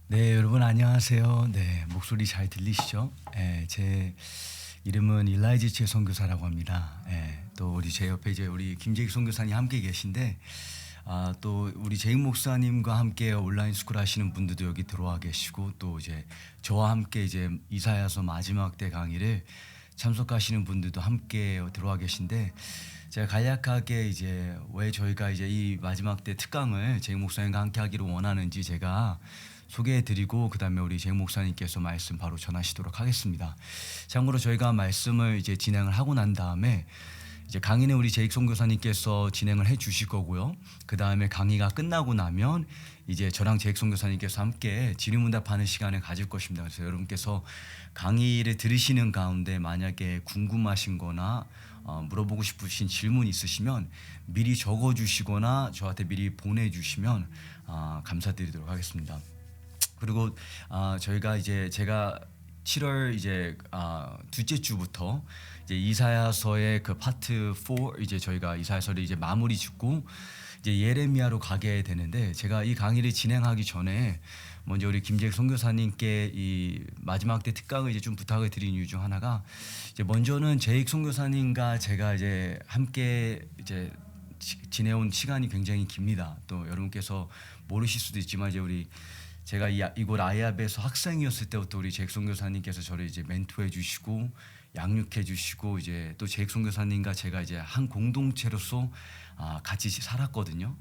네, 여러분 안녕하세요. 네, 목소리 잘 들리시죠? 제 이름은 일라이지치 선교사라고 합니다. 또 우리 제 옆에 이제 우리 김재익 선교사님 함께 계신데, 또 우리 재익 목사님과 함께 온라인 스쿨 하시는 분들도 여기 들어와 계시고, 또 이제 저와 함께 이제 이사야서 마지막 때 강의를 참석하시는 분들도 함께 들어와 계신데, 제가 간략하게 이제 왜 저희가 이제 이 마지막 때 특강을 재익 목사님과 함께 하기를 원하는지 제가 소개해드리고 그다음에 우리 재익 목사님께서 말씀 바로 전하시도록 하겠습니다. 참고로 저희가 말씀을 이제 진행을 하고 난 다음에 이제 강의는 우리 재익 선교사님께서 진행을 해주실 거고요. 그 다음에 강의가 끝나고 나면 이제 저랑 재익 선교사님께서 함께 질의응답하는 시간을 가질 것입니다. 그래서 여러분께서 강의를 들으시는 가운데 만약에 궁금하신거나 물어보고 싶으신 질문 있으시면 미리 적어주시거나 저한테 미리 보내주시면 감사드리도록 하겠습니다. 그리고 저희가 이제 제가 7월 이제 둘째 주부터 이제 이사야서의 그 파트 4 이제 저희가 이사야서를 이제 마무리 짓고 이제 예레미야로 가게 되는데, 제가 이 강의를 진행하기 전에 먼저 우리 김재익 선교사님께 이 마지막 때 특강을 이제 좀 부탁을 드린 이유 중 하나가, 이제 먼저는 재익 선교사님과 제가 이제 함께 이제 지내온 시간이 굉장히 깁니다. 또 여러분께서 모르실 수도 있지만 이제 우리 제가 이곳 아이압에서 학생이었을 때부터 우리 재익 선교사님께서 저를 이제 멘토해 주시고 양육해 주시고, 이제 또 재익 선교사님과 제가 이제 한 공동체로서 같이 살았거든요.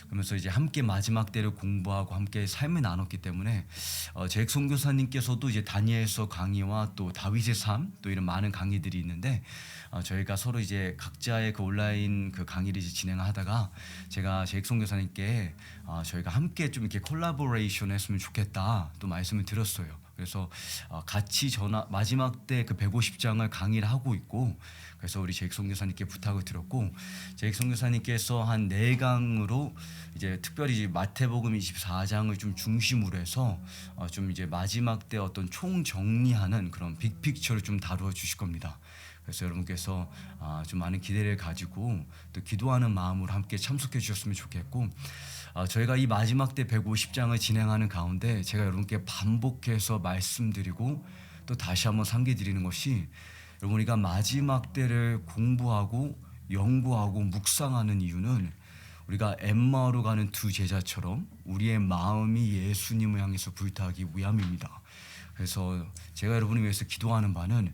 그러면서 이제 함께 마지막 때를 공부하고 함께 삶을 나눴기 때문에 재익 선교사님께서도 이제 다니엘서 강의와 또 다윗의 삶, 또 이런 많은 강의들이 있는데 저희가 서로 이제 각자의 그 온라인 그 강의를 이제 진행하다가 제가 재익 선교사님께 저희가 함께 좀 이렇게 콜라보레이션 했으면 좋겠다 또 말씀을 드렸어요. 그래서 같이 마지막 때 그 150장을 강의를 하고 있고, 그래서 우리 재익 선교사님께 부탁을 드렸고, 재익 선교사님께서 한 4강으로 이제 특별히 이제 마태복음 24장을 좀 중심으로 해서 좀 이제 마지막 때 어떤 총 정리하는 그런 빅픽처를 좀 다루어 주실 겁니다. 그래서 여러분께서 좀 많은 기대를 가지고 또 기도하는 마음으로 함께 참석해 주셨으면 좋겠고, 저희가 이 마지막 때 150장을 진행하는 가운데 제가 여러분께 반복해서 말씀드리고 또 다시 한번 상기드리는 것이, 여러분 우리가 마지막 때를 공부하고 연구하고 묵상하는 이유는 우리가 엠마오로 가는 두 제자처럼 우리의 마음이 예수님을 향해서 불타기 위함입니다. 그래서 제가 여러분을 위해서 기도하는 바는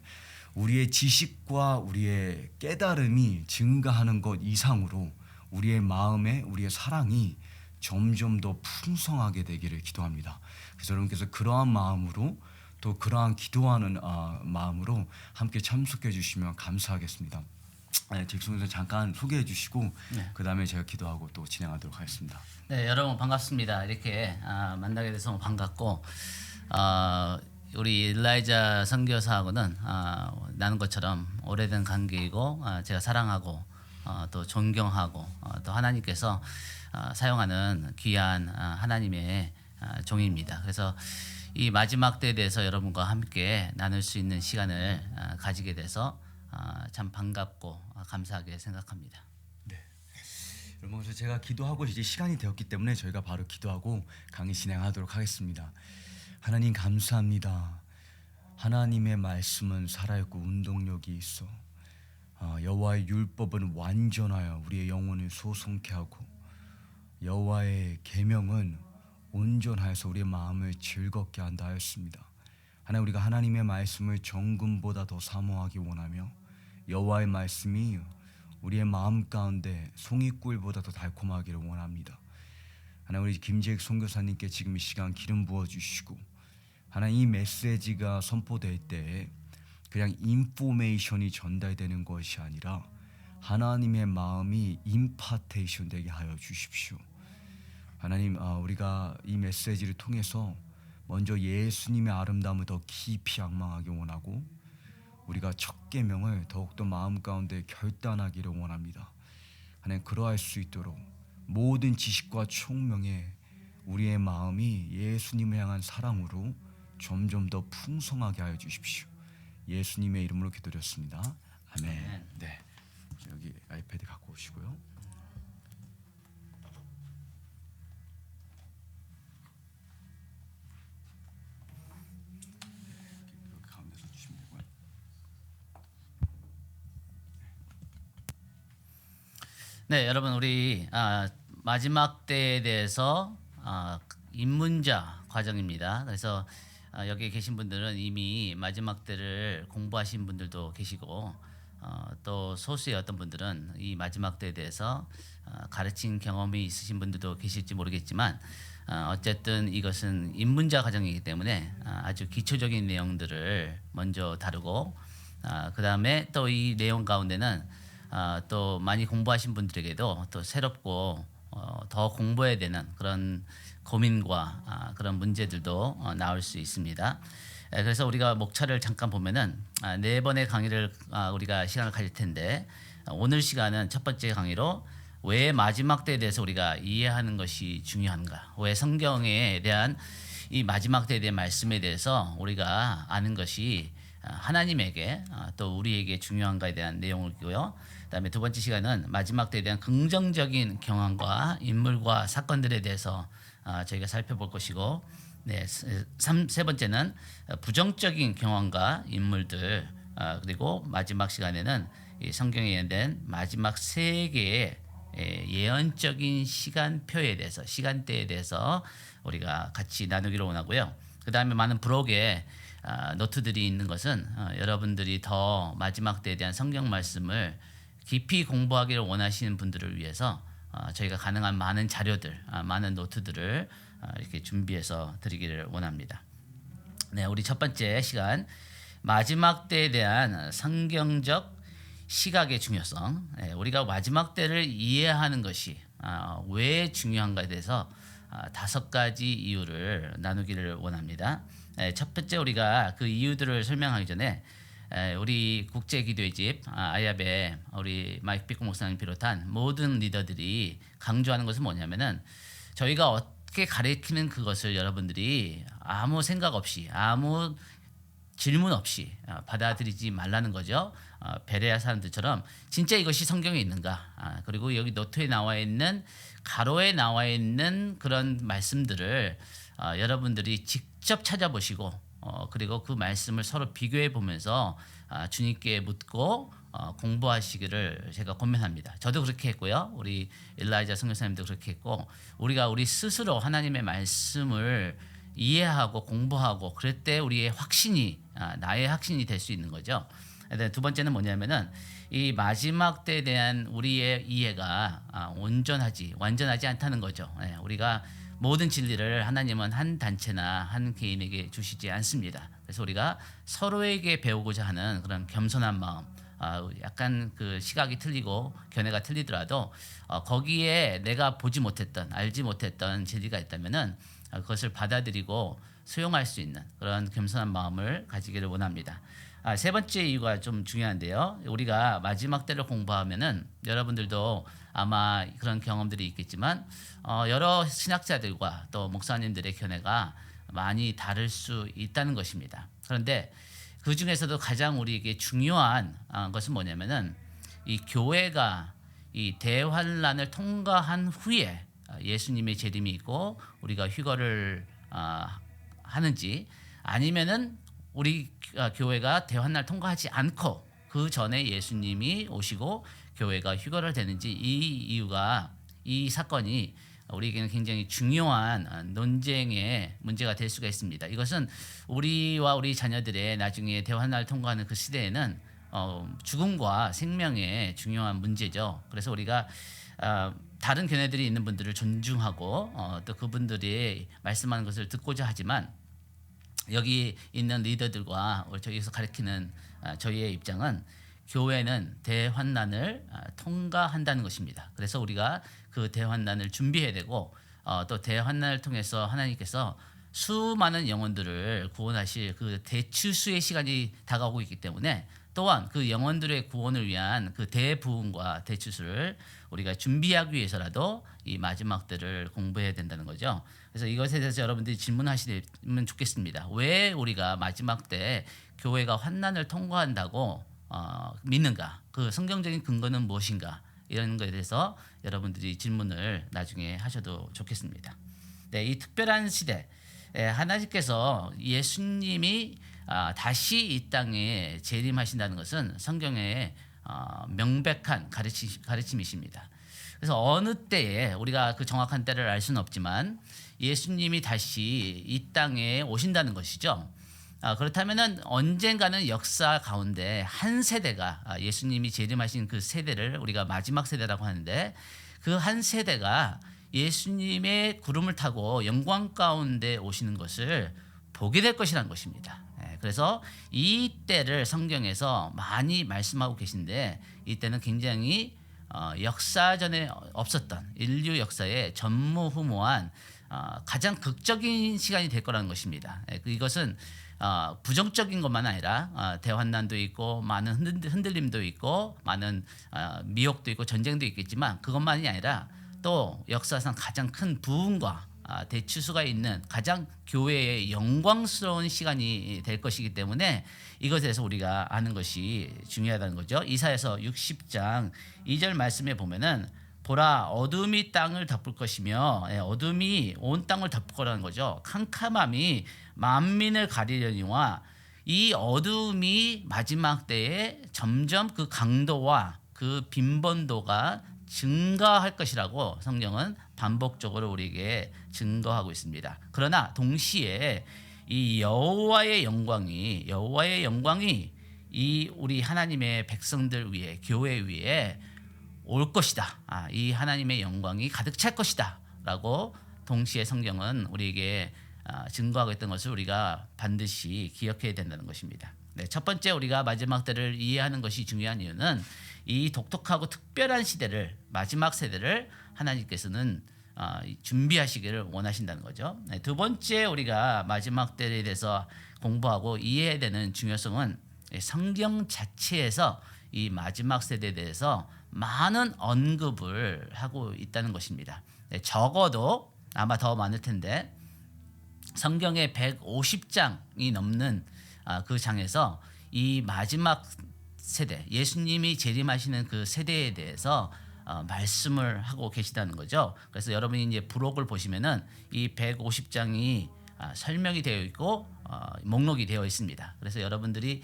우리의 지식과 우리의 깨달음이 증가하는 것 이상으로 우리의 마음에 우리의 사랑이 점점 더 풍성하게 되기를 기도합니다. 그래서 여러분께서 그러한 마음으로 또 그러한 기도하는 마음으로 함께 참석해 주시면 감사하겠습니다. 잭슨에서 잠깐 소개해 주시고 그 다음에 제가 기도하고 또 진행하도록 하겠습니다. 네, 여러분 반갑습니다. 이렇게 만나게 돼서 반갑고, 우리 일라이자 선교사하고는 나눈 것처럼 오래된 관계이고, 제가 사랑하고 또 존경하고 또 하나님께서 사용하는 귀한 하나님의 종입니다. 그래서 이 마지막 때에 대해서 여러분과 함께 나눌 수 있는 시간을 가지게 돼서 참 반갑고 감사하게 생각합니다. 네. 여러분, 그래서 제가 기도하고 이제 시간이 되었기 때문에 저희가 바로 기도하고 강의 진행하도록 하겠습니다. 하나님 감사합니다. 하나님의 말씀은 살아있고 운동력이 있어 여호와의 율법은 완전하여 우리의 영혼을 소송케 하고 여호와의 계명은 온전하여서 우리의 마음을 즐겁게 한다 하였습니다. 하나님, 우리가 하나님의 말씀을 정금보다 더 사모하기 원하며 여호와의 말씀이 우리의 마음 가운데 송이꿀보다 더 달콤하기를 원합니다. 하나님, 우리 김재익 선교사님께 지금 이 시간 기름 부어주시고, 하나님 이 메시지가 선포될 때 그냥 인포메이션이 전달되는 것이 아니라 하나님의 마음이 임파테이션 되게 하여 주십시오. 하나님, 우리가 이 메시지를 통해서 먼저 예수님의 아름다움을 더 깊이 앙망하기 원하고 우리가 첫 계명을 더욱더 마음 가운데 결단하기를 원합니다. 하나님, 그러할 수 있도록 모든 지식과 총명에 우리의 마음이 예수님을 향한 사랑으로 점점 더 풍성하게 하여 주십시오. 예수님의 이름으로 기도드렸습니다. 아멘. 네, 여기 아이패드 갖고 오시고요. 네, 여러분 우리 마지막 때에 대해서 입문자 과정입니다. 그래서 여기 계신 분들은 이미 마지막 때를 공부하신 분들도 계시고 또 소수의 어떤 분들은 이 마지막 때에 대해서 가르친 경험이 있으신 분들도 계실지 모르겠지만 어쨌든 이것은 입문자 과정이기 때문에 아주 기초적인 내용들을 먼저 다루고 그 다음에 또 이 내용 가운데는 또 많이 공부하신 분들에게도 또 새롭고 더 공부해야 되는 그런 고민과 그런 문제들도 나올 수 있습니다. 그래서 우리가 목차를 잠깐 보면은 네 번의 강의를 우리가 시간을 가질 텐데 오늘 시간은 첫 번째 강의로 왜 마지막 때에 대해서 우리가 이해하는 것이 중요한가? 왜 성경에 대한 이 마지막 때에 대한 말씀에 대해서 우리가 아는 것이 하나님에게 또 우리에게 중요한가에 대한 내용이고요. 그다음에 두 번째 시간은 마지막 때에 대한 긍정적인 경험과 인물과 사건들에 대해서 저희가 살펴볼 것이고, 네, 세 번째는 부정적인 경험과 인물들 그리고 마지막 시간에는 이 성경에 예언된 마지막 세 개의 예언적인 시간표에 대해서 시간대에 대해서 우리가 같이 나누기로 원하고요. 그 다음에 많은 블록에 노트들이 있는 것은 여러분들이 더 마지막 때에 대한 성경 말씀을 깊이 공부하기를 원하시는 분들을 위해서 저희가 가능한 많은 자료들, 많은 노트들을 이렇게 준비해서 드리기를 원합니다. 네, 우리 첫 번째 시간 마지막 때에 대한 성경적 시각의 중요성. 네, 우리가 마지막 때를 이해하는 것이 왜 중요한가에 대해서 5가지 이유를 나누기를 원합니다. 첫 번째 우리가 그 이유들을 설명하기 전에 우리 국제기도의 집 아야베 우리 마이크 피코 목사님 비롯한 모든 리더들이 강조하는 것은 뭐냐면은 저희가 어떻게 가르치는 그것을 여러분들이 아무 생각 없이 아무 질문 없이 받아들이지 말라는 거죠. 베레아 사람들처럼 진짜 이것이 성경에 있는가? 그리고 여기 노트에 나와 있는 가로에 나와 있는 그런 말씀들을 여러분들이 직접 찾아보시고 그리고 그 말씀을 서로 비교해 보면서 주님께 묻고 공부하시기를 제가 권면합니다. 저도 그렇게 했고요. 우리 엘라이자 선교사님도 그렇게 했고 우리가 우리 스스로 하나님의 말씀을 이해하고 공부하고 그럴 때 우리의 확신이 나의 확신이 될 수 있는 거죠. 두 번째는 뭐냐면은 이 마지막 때에 대한 우리의 이해가 완전하지 않다는 거죠. 우리가 모든 진리를 하나님은 한 단체나 한 개인에게 주시지 않습니다. 그래서 우리가 서로에게 배우고자 하는 그런 겸손한 마음, 약간 그 시각이 틀리고 견해가 틀리더라도 거기에 내가 보지 못했던, 알지 못했던 진리가 있다면은 그것을 받아들이고 수용할 수 있는 그런 겸손한 마음을 가지기를 원합니다. 세 번째 이유가 좀 중요한데요. 우리가 마지막 때를 공부하면은 여러분들도 아마 그런 경험들이 있겠지만 여러 신학자들과 또 목사님들의 견해가 많이 다를 수 있다는 것입니다. 그런데 그 중에서도 가장 우리에게 중요한 것은 뭐냐면은 이 교회가 이 대환란을 통과한 후에 예수님의 재림이 있고 우리가 휴거를 하는지 아니면은 우리 교회가 대환란을 통과하지 않고 그 전에 예수님이 오시고 교회가 휴거를 되는지 이 사건이 우리에게는 굉장히 중요한 논쟁의 문제가 될 수가 있습니다. 이것은 우리와 우리 자녀들의 나중에 대환란을 통과하는 그 시대에는 죽음과 생명의 중요한 문제죠. 그래서 우리가 다른 견해들이 있는 분들을 존중하고 또 그분들이 말씀하는 것을 듣고자 하지만 여기 있는 리더들과 저기서 가르치는 저희의 입장은 교회는 대환난을 통과한다는 것입니다. 그래서 우리가 그 대환난을 준비해야 되고 또 대환난을 통해서 하나님께서 수많은 영혼들을 구원하실 그 대추수의 시간이 다가오고 있기 때문에 또한 그 영혼들의 구원을 위한 그 대부흥과 대추수를 우리가 준비하기 위해서라도 이 마지막 때를 공부해야 된다는 거죠. 그래서 이것에 대해서 여러분들이 질문하시면 좋겠습니다. 왜 우리가 마지막 때 교회가 환난을 통과한다고 믿는가? 그 성경적인 근거는 무엇인가? 이런 것에 대해서 여러분들이 질문을 나중에 하셔도 좋겠습니다. 네, 이 특별한 시대 하나님께서 예수님이 다시 이 땅에 재림하신다는 것은 성경의 명백한 가르침이십니다. 그래서 어느 때에 우리가 그 정확한 때를 알 수는 없지만 예수님이 다시 이 땅에 오신다는 것이죠. 그렇다면은 언젠가는 역사 가운데 한 세대가 예수님이 재림하신 그 세대를 우리가 마지막 세대라고 하는데 그 한 세대가 예수님의 구름을 타고 영광 가운데 오시는 것을 보게 될 것이라는 것입니다. 그래서 이 때를 성경에서 많이 말씀하고 계신데 이때는 굉장히 역사전에 없었던 인류 역사의 전무후무한 가장 극적인 시간이 될 거라는 것입니다. 이것은 부정적인 것만 아니라 대환난도 있고 많은 흔들림도 있고 많은 미혹도 있고 전쟁도 있겠지만 그것만이 아니라 또 역사상 가장 큰 부흥과 대추수가 있는 가장 교회의 영광스러운 시간이 될 것이기 때문에 이것에 대해서 우리가 아는 것이 중요하다는 거죠. 이사야서 60장 2절 말씀에 보면은 보라 어둠이 땅을 덮을 것이며 어둠이 온 땅을 덮을 거라는 거죠. 캄캄함이 만민을 가리려니와 이 어둠이 마지막 때에 점점 그 강도와 그 빈번도가 증가할 것이라고 성경은 반복적으로 우리에게 증거하고 있습니다. 그러나 동시에 이 여호와의 영광이 이 우리 하나님의 백성들 위에 교회 위에 올 것이다. 이 하나님의 영광이 가득 찰 것이다라고 동시에 성경은 우리에게 증거하고 있던 것을 우리가 반드시 기억해야 된다는 것입니다. 네, 첫 번째 우리가 마지막 때를 이해하는 것이 중요한 이유는 이 독특하고 특별한 시대를 마지막 세대를 하나님께서는 준비하시기를 원하신다는 거죠. 네, 두 번째 우리가 마지막 때에 대해서 공부하고 이해해야 되는 중요성은 성경 자체에서 이 마지막 세대에 대해서 많은 언급을 하고 있다는 것입니다. 네, 적어도 아마 더 많을 텐데 성경의 150장이 넘는 그 장에서 이 마지막 세대, 예수님이 재림하시는 그 세대에 대해서 말씀을 하고 계시다는 거죠. 그래서 여러분이 이제 부록을 보시면은 이 150장이 설명이 되어 있고 목록이 되어 있습니다. 그래서 여러분들이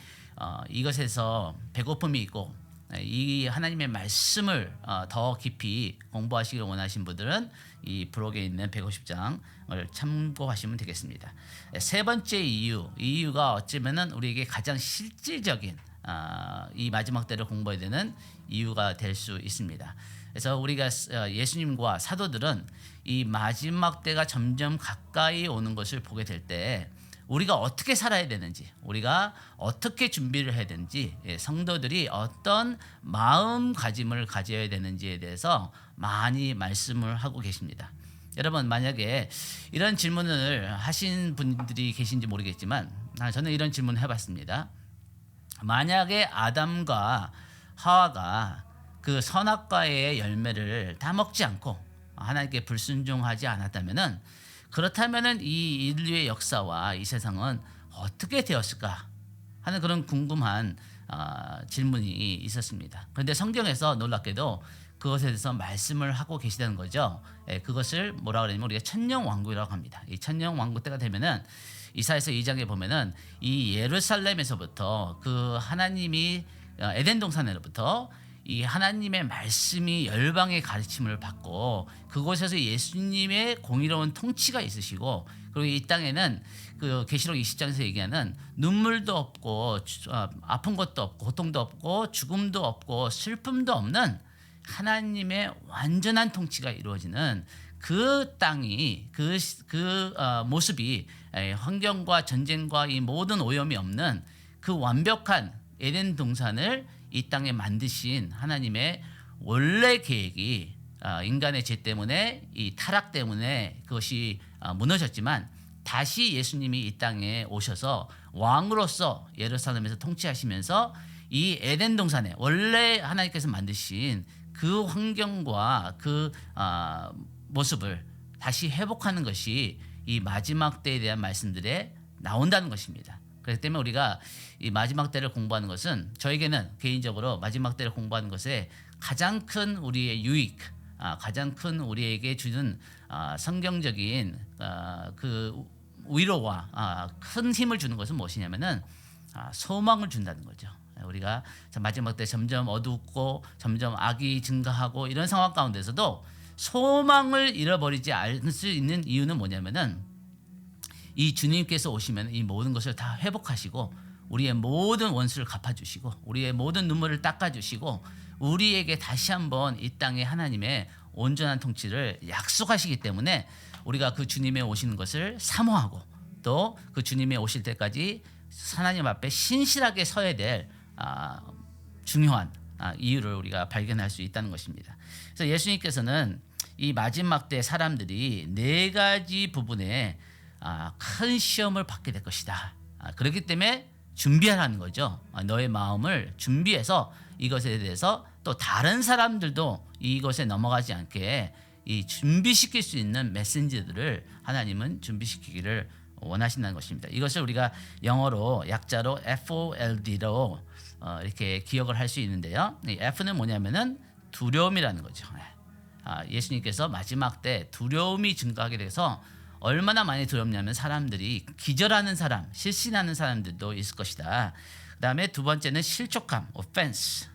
이것에서 배고픔이 있고 이 하나님의 말씀을 더 깊이 공부하시길 원하신 분들은 이 부록에 있는 150장을 참고하시면 되겠습니다. 세 번째 이유가 어쩌면은 우리에게 가장 실질적인 이 마지막 때를 공부해야 되는 이유가 될 수 있습니다. 그래서 우리가 예수님과 사도들은 이 마지막 때가 점점 가까이 오는 것을 보게 될 때 우리가 어떻게 살아야 되는지, 우리가 어떻게 준비를 해야 되는지, 성도들이 어떤 마음가짐을 가져야 되는지에 대해서 많이 말씀을 하고 계십니다. 여러분 만약에 이런 질문을 하신 분들이 계신지 모르겠지만 저는 이런 질문을 해봤습니다. 만약에 아담과 하와가 그 선악과의 열매를 다 먹지 않고 하나님께 불순종하지 않았다면은 그렇다면은 이 인류의 역사와 이 세상은 어떻게 되었을까 하는 그런 궁금한 질문이 있었습니다. 그런데 성경에서 놀랍게도 그것에 대해서 말씀을 하고 계시다는 거죠. 그것을 뭐라 그러냐면 우리가 천년왕국이라고 합니다. 이 천년왕국 때가 되면은 이사야서 2장에 보면은 이 예루살렘에서부터 그 하나님이 에덴 동산으로부터 이 하나님의 말씀이 열방의 가르침을 받고 그곳에서 예수님의 공의로운 통치가 있으시고 그리고 이 땅에는 그 계시록 20장에서 얘기하는 눈물도 없고 아픈 것도 없고 고통도 없고 죽음도 없고 슬픔도 없는 하나님의 완전한 통치가 이루어지는 그 땅이 그 모습이 환경과 전쟁과 이 모든 오염이 없는 그 완벽한 에덴 동산을 이 땅에 만드신 하나님의 원래 계획이 인간의 죄 때문에 이 타락 때문에 그것이 무너졌지만 다시 예수님이 이 땅에 오셔서 왕으로서 예루살렘에서 통치하시면서 이 에덴 동산에 원래 하나님께서 만드신 그 환경과 그 모습을 다시 회복하는 것이 이 마지막 때에 대한 말씀들에 나온다는 것입니다. 그렇기 때문에 우리가 이 마지막 때를 공부하는 것은 저에게는 개인적으로 마지막 때를 공부하는 것에 가장 큰 우리의 유익, 가장 큰 우리에게 주는 성경적인 그 위로와 큰 힘을 주는 것은 무엇이냐면은 소망을 준다는 거죠. 우리가 마지막 때 점점 어둡고 점점 악이 증가하고 이런 상황 가운데서도 소망을 잃어버리지 않을 수 있는 이유는 뭐냐면은 이 주님께서 오시면 이 모든 것을 다 회복하시고 우리의 모든 원수를 갚아주시고 우리의 모든 눈물을 닦아주시고 우리에게 다시 한번 이 땅에 하나님의 온전한 통치를 약속하시기 때문에 우리가 그 주님의 오시는 것을 사모하고 또 그 주님의 오실 때까지 하나님 앞에 신실하게 서야 될 중요한 이유를 우리가 발견할 수 있다는 것입니다. 그래서 예수님께서는 이 마지막 때 사람들이 네 가지 부분에 큰 시험을 받게 될 것이다. 그렇기 때문에 준비하라는 거죠. 너의 마음을 준비해서 이것에 대해서 또 다른 사람들도 이것에 넘어가지 않게 이 준비시킬 수 있는 메시지들을 하나님은 준비시키기를 원하신다는 것입니다. 이것을 우리가 영어로 약자로 FOLD로 이렇게 기억을 할 수 있는데요. 이 F는 뭐냐면은 두려움이라는 거죠. 예수님께서 마지막 때 두려움이 증가하게 돼서 얼마나 많이 두렵냐면 사람들이 기절하는 사람, 실신하는 사람들도 있을 것이다. 그다음에 두 번째는 실족함, offense.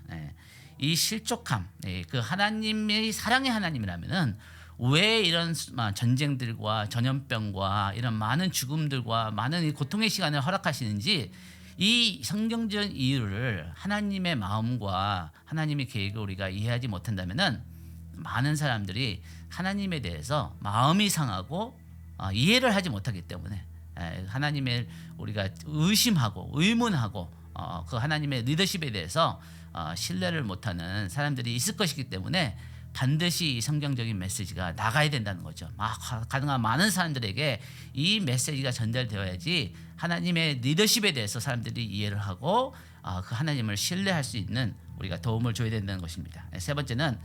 이 실족함, 그 하나님의 사랑의 하나님이라면은 왜 이런 전쟁들과 전염병과 이런 많은 죽음들과 많은 이 고통의 시간을 허락하시는지 이 성경적 이유를 하나님의 마음과 하나님의 계획을 우리가 이해하지 못한다면은 많은 사람들이 하나님에 대해서 마음이 상하고 이해를 하지 못하기 때문에 하나님의 우리가 의심하고 의문하고 그 하나님의 리더십에 대해서 신뢰를 못하는 사람들이 있을 것이기 때문에 반드시 이 성경적인 메시지가 나가야 된다는 거죠. 가능한 많은 사람들에게 이 메시지가 전달되어야지 하나님의 리더십에 대해서 사람들이 이해를 하고 그 하나님을 신뢰할 수 있는 우리가 도움을 줘야 된다는 것입니다. 세 번째는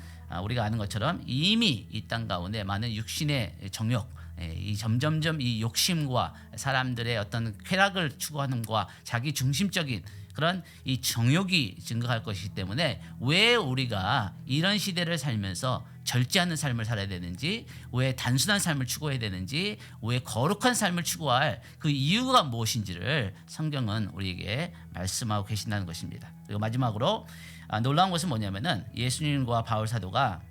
우리가 아는 것처럼 이미 이 땅 가운데 많은 육신의 정욕, 이 점점점 이 욕심과 사람들의 어떤 쾌락을 추구하는 것과 자기 중심적인 그런 이 정욕이 증가할 것이기 때문에 왜 우리가 이런 시대를 살면서 절제하는 삶을 살아야 되는지, 왜 단순한 삶을 추구해야 되는지, 왜 거룩한 삶을 추구할 그 이유가 무엇인지를 성경은 우리에게 말씀하고 계신다는 것입니다. 그리고 마지막으로 놀라운 것은 뭐냐면은 예수님과 바울 사도가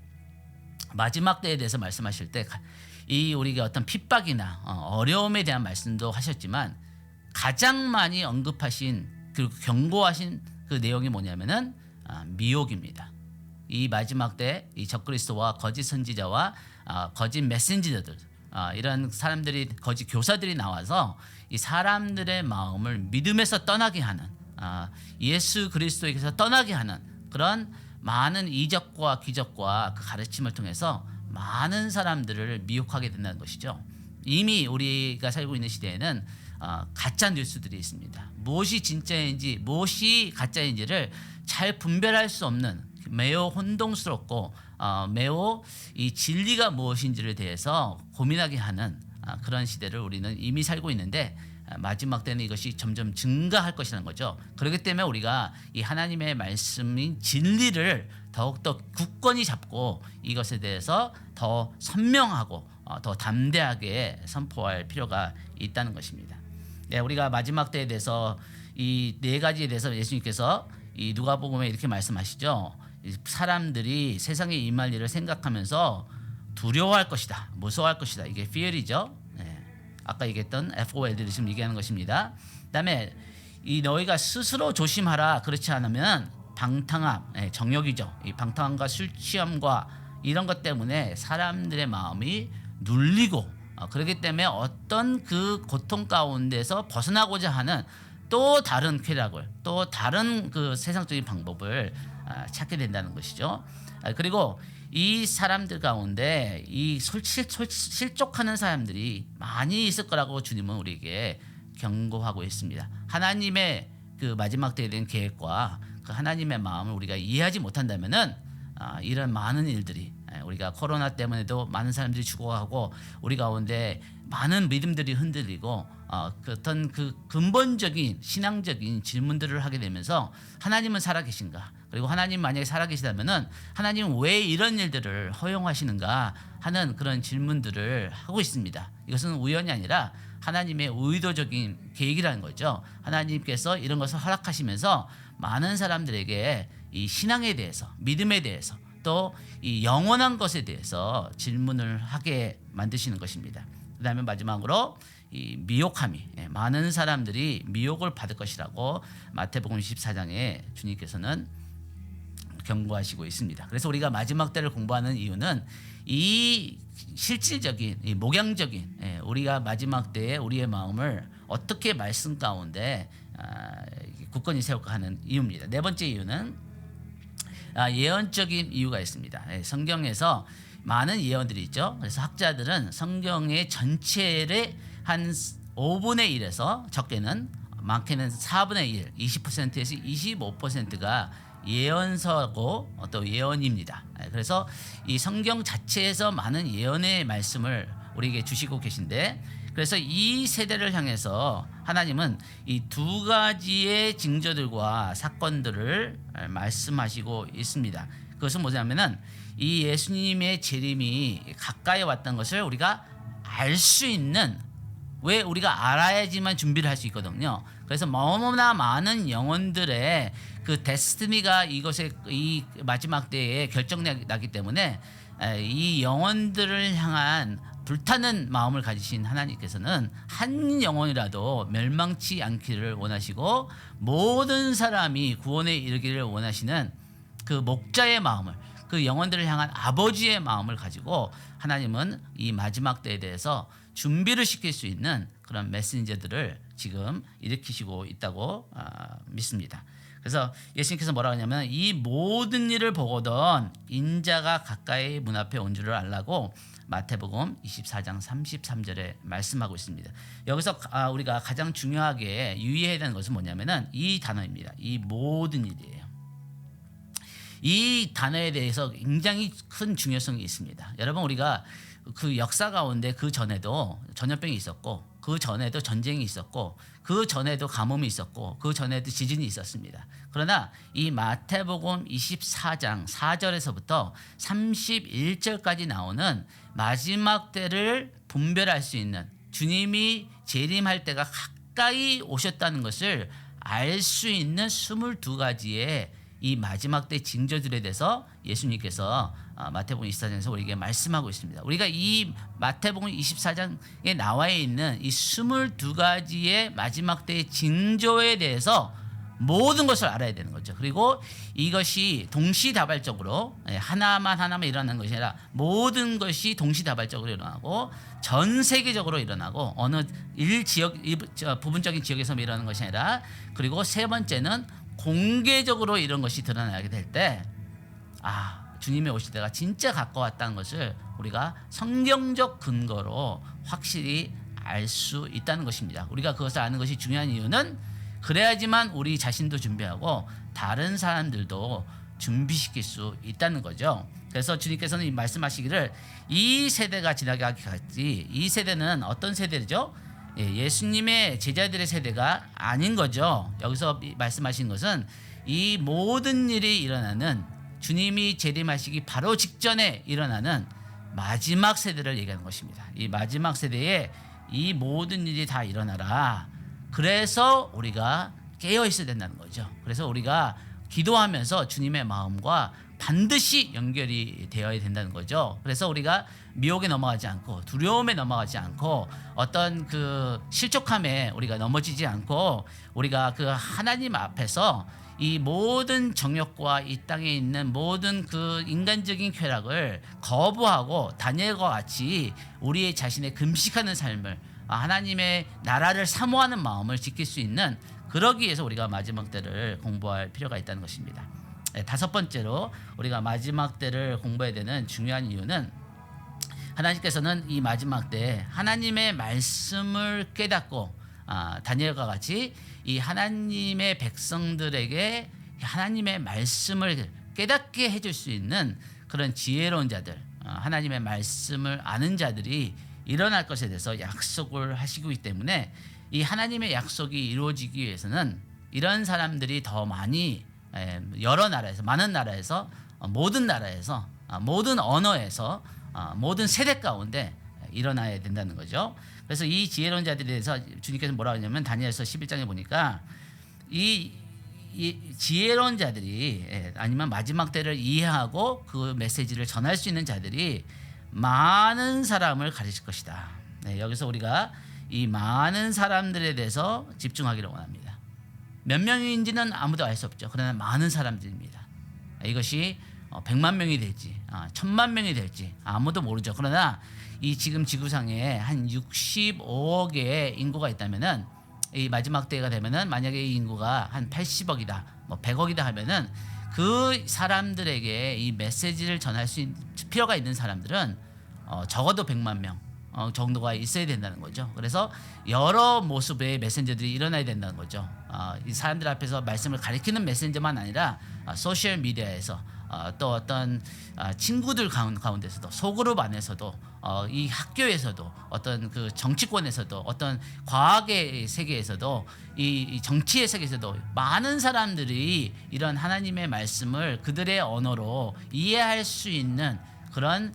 마지막 때에 대해서 말씀하실 때 이 우리가 어떤 핍박이나 어려움에 대한 말씀도 하셨지만 가장 많이 언급하신 그리고 경고하신 그 내용이 뭐냐면은 미혹입니다. 이 마지막 때 이 적그리스도와 거짓 선지자와 거짓 메신저들 이런 사람들이 거짓 교사들이 나와서 이 사람들의 마음을 믿음에서 떠나게 하는 예수 그리스도에게서 떠나게 하는 그런 많은 이적과 기적과 그 가르침을 통해서 많은 사람들을 미혹하게 된다는 것이죠. 이미 우리가 살고 있는 시대에는 가짜 뉴스들이 있습니다. 무엇이 진짜인지 무엇이 가짜인지를 잘 분별할 수 없는 매우 혼동스럽고 매우 이 진리가 무엇인지를 대해서 고민하게 하는 그런 시대를 우리는 이미 살고 있는데 마지막 때는 이것이 점점 증가할 것이라는 거죠. 그렇기 때문에 우리가 이 하나님의 말씀인 진리를 더욱더 굳건히 잡고 이것에 대해서 더 선명하고 더 담대하게 선포할 필요가 있다는 것입니다. 네, 우리가 마지막 때에 대해서 이 네 가지에 대해서 예수님께서 이 누가복음에 이렇게 말씀하시죠. 사람들이 세상에 임할 일을 생각하면서 두려워할 것이다, 무서워할 것이다. 이게 fear이죠. 네. 아까 얘기했던 FOLD를 지금 얘기하는 것입니다. 그다음에 이 너희가 스스로 조심하라. 그렇지 않으면 방탕함, 정욕이죠. 이 방탕함과 술 취함과 이런 것 때문에 사람들의 마음이 눌리고 그렇기 때문에 어떤 그 고통 가운데서 벗어나고자 하는 또 다른 쾌락을 또 다른 그 세상적인 방법을 찾게 된다는 것이죠. 그리고 이 사람들 가운데 이 실족하는 사람들이 많이 있을 거라고 주님은 우리에게 경고하고 있습니다. 하나님의 그 마지막 때에 대한 계획과 그 하나님의 마음을 우리가 이해하지 못한다면은 이런 많은 일들이 우리가 코로나 때문에도 많은 사람들이 죽어가고 우리 가운데 많은 믿음들이 흔들리고 어떤 그 근본적인 신앙적인 질문들을 하게 되면서 하나님은 살아계신가? 그리고 하나님 만약에 살아계시다면은 하나님은 왜 이런 일들을 허용하시는가 하는 그런 질문들을 하고 있습니다. 이것은 우연이 아니라 하나님의 의도적인 계획이라는 거죠. 하나님께서 이런 것을 허락하시면서 많은 사람들에게 이 신앙에 대해서, 믿음에 대해서, 또 이 영원한 것에 대해서 질문을 하게 만드시는 것입니다. 그다음에 마지막으로 이 미혹함이, 많은 사람들이 미혹을 받을 것이라고 마태복음 24장에 주님께서는 경고하시고 있습니다. 그래서 우리가 마지막 때를 공부하는 이유는 이 실질적인, 이 목양적인, 우리가 마지막 때에 우리의 마음을 어떻게 말씀 가운데 굳건히 세울까 하는 이유입니다. 네 번째 이유는 예언적인 이유가 있습니다. 성경에서 많은 예언들이 있죠. 그래서 학자들은 성경의 전체의 한 5분의 1에서 적게는 많게는 4분의 1, 20%에서 25%가 예언서고 또 예언입니다. 그래서 이 성경 자체에서 많은 예언의 말씀을 우리에게 주시고 계신데, 그래서 이 세대를 향해서 하나님은 이 두 가지의 징조들과 사건들을 말씀하시고 있습니다. 그것은 뭐냐면은 이 예수님의 재림이 가까이 왔던 것을 우리가 알 수 있는, 왜 우리가 알아야지만 준비를 할 수 있거든요. 그래서 너무나 많은 영혼들의 그 데스티니가 이것에 이 마지막 때에 결정나기 때문에 이 영혼들을 향한 불타는 마음을 가지신 하나님께서는 한 영혼이라도 멸망치 않기를 원하시고 모든 사람이 구원에 이르기를 원하시는 그 목자의 마음을, 그 영혼들을 향한 아버지의 마음을 가지고 하나님은 이 마지막 때에 대해서 준비를 시킬 수 있는 그런 메신저들을 지금 일으키시고 있다고 믿습니다. 그래서 예수님께서 뭐라고 하냐면 이 모든 일을 보거든 인자가 가까이 문 앞에 온 줄을 알라고 마태복음 24장 33절에 말씀하고 있습니다. 여기서 우리가 가장 중요하게 유의해야 되는 것은 뭐냐면은 이 단어입니다. 이 모든 일이에요. 이 단어에 대해서 굉장히 큰 중요성이 있습니다. 여러분, 우리가 그 역사 가운데 그 전에도 전염병이 있었고, 그 전에도 전쟁이 있었고, 그 전에도 가뭄이 있었고, 그 전에도 지진이 있었습니다. 그러나 이 마태복음 24장 4절에서부터 31절까지 나오는 마지막 때를 분별할 수 있는, 주님이 재림할 때가 가까이 오셨다는 것을 알 수 있는 22가지의 이 마지막 때 징조들에 대해서 예수님께서 마태복음 24장에서 우리에게 말씀하고 있습니다. 우리가 이 마태복음 24장에 나와 있는 이 22가지의 마지막 때의 징조에 대해서 모든 것을 알아야 되는 거죠. 그리고 이것이 동시다발적으로 하나만 일어나는 것이 아니라 모든 것이 동시다발적으로 일어나고 전 세계적으로 일어나고 어느 부분적인 지역에서 일어나는 것이 아니라, 그리고 세 번째는 공개적으로 이런 것이 드러나게 될 때 주님의 오실 때가 진짜 가까웠다는 것을 우리가 성경적 근거로 확실히 알 수 있다는 것입니다. 우리가 그것을 아는 것이 중요한 이유는 그래야지만 우리 자신도 준비하고 다른 사람들도 준비시킬 수 있다는 거죠. 그래서 주님께서는 말씀하시기를 이 세대가 지나가기까지, 이 세대는 어떤 세대죠? 예수님의 제자들의 세대가 아닌 거죠. 여기서 말씀하신 것은 이 모든 일이 일어나는, 주님이 재림하시기 바로 직전에 일어나는 마지막 세대를 얘기하는 것입니다. 이 마지막 세대에 이 모든 일이 다 일어나라. 그래서 우리가 깨어 있어야 된다는 거죠. 그래서 우리가 기도하면서 주님의 마음과 반드시 연결이 되어야 된다는 거죠. 그래서 우리가 미혹에 넘어가지 않고, 두려움에 넘어가지 않고, 어떤 그 실족함에 우리가 넘어지지 않고, 우리가 그 하나님 앞에서 이 모든 정욕과 이 땅에 있는 모든 그 인간적인 쾌락을 거부하고 다니엘과 같이 우리의 자신의 금식하는 삶을, 하나님의 나라를 사모하는 마음을 지킬 수 있는, 그러기 위해서 우리가 마지막 때를 공부할 필요가 있다는 것입니다. 다섯 번째로 우리가 마지막 때를 공부해야 되는 중요한 이유는, 하나님께서는 이 마지막 때 하나님의 말씀을 깨닫고 다니엘과 같이 이 하나님의 백성들에게 하나님의 말씀을 깨닫게 해줄 수 있는 그런 지혜로운 자들, 하나님의 말씀을 아는 자들이 일어날 것에 대해서 약속을 하시기 때문에, 이 하나님의 약속이 이루어지기 위해서는 이런 사람들이 더 많이 여러 나라에서, 많은 나라에서, 모든 나라에서, 모든 언어에서, 모든 세대 가운데 일어나야 된다는 거죠. 그래서 이 지혜로운 자들에 대해서 주님께서 뭐라고 하냐면 다니엘서 11장에 보니까 이 이 지혜로운 자들이 아니면 마지막 때를 이해하고 그 메시지를 전할 수 있는 자들이 많은 사람을 가르칠 것이다. 네, 여기서 우리가 이 많은 사람들에 대해서 집중하기를 원합니다. 몇 명인지는 아무도 알 수 없죠. 그러나 많은 사람들입니다. 이것이 100만 명이 될지 1000만 명이 될지 아무도 모르죠. 그러나 이 지금 지구상에 한 65억의 인구가 있다면은 이 마지막 때가 되면은 만약에 이 인구가 한 80억이다, 뭐 100억이다 하면은 그 사람들에게 이 메시지를 전할 수 필요가 있는 사람들은 적어도 100만 명 정도가 있어야 된다는 거죠. 그래서 여러 모습의 메신저들이 일어나야 된다는 거죠. 이 사람들 앞에서 말씀을 가리키는 메신저만 아니라 소셜 미디어에서 또 어떤 친구들 가운데서도 소그룹 안에서도 이 학교에서도 어떤 그 정치권에서도 어떤 과학의 세계에서도 이 정치의 세계에서도 많은 사람들이 이런 하나님의 말씀을 그들의 언어로 이해할 수 있는 그런